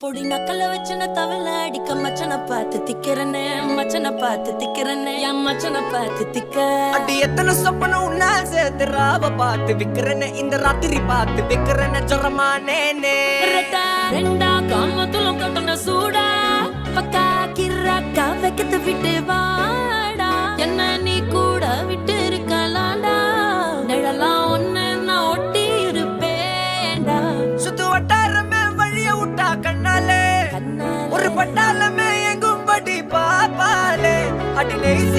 பொடி நக்கல வச்சன தவள அடிக்க மச்சன பார்த்து திக்கிறனே மச்சன பார்த்து திக்கிறனே என் மச்சன பார்த்து திக்க அடி எத்தனை சொப்பனம் உன்னா சேர்த்து ராவ பார்த்து விக்கிறனே இந்த ராத்திரி பார்த்து விக்கிறனே ஜொரமானே ரெண்டா காமத்துலம் கட்டண சூடா பக்கா கிராக்கா வைக்கத்து விட்டு வாடா என்ன நீ கூட விட்டு இருக்கலாண்டா நிழலாம் ஒன்னு நான் ஒட்டி இருப்பேன்டா சுத்து வட்டாரமே வழிய விட்டா கண்ணாலே ஒரு பட்டாளமே எங்கும் படி பாப்பாலே அடி நெய்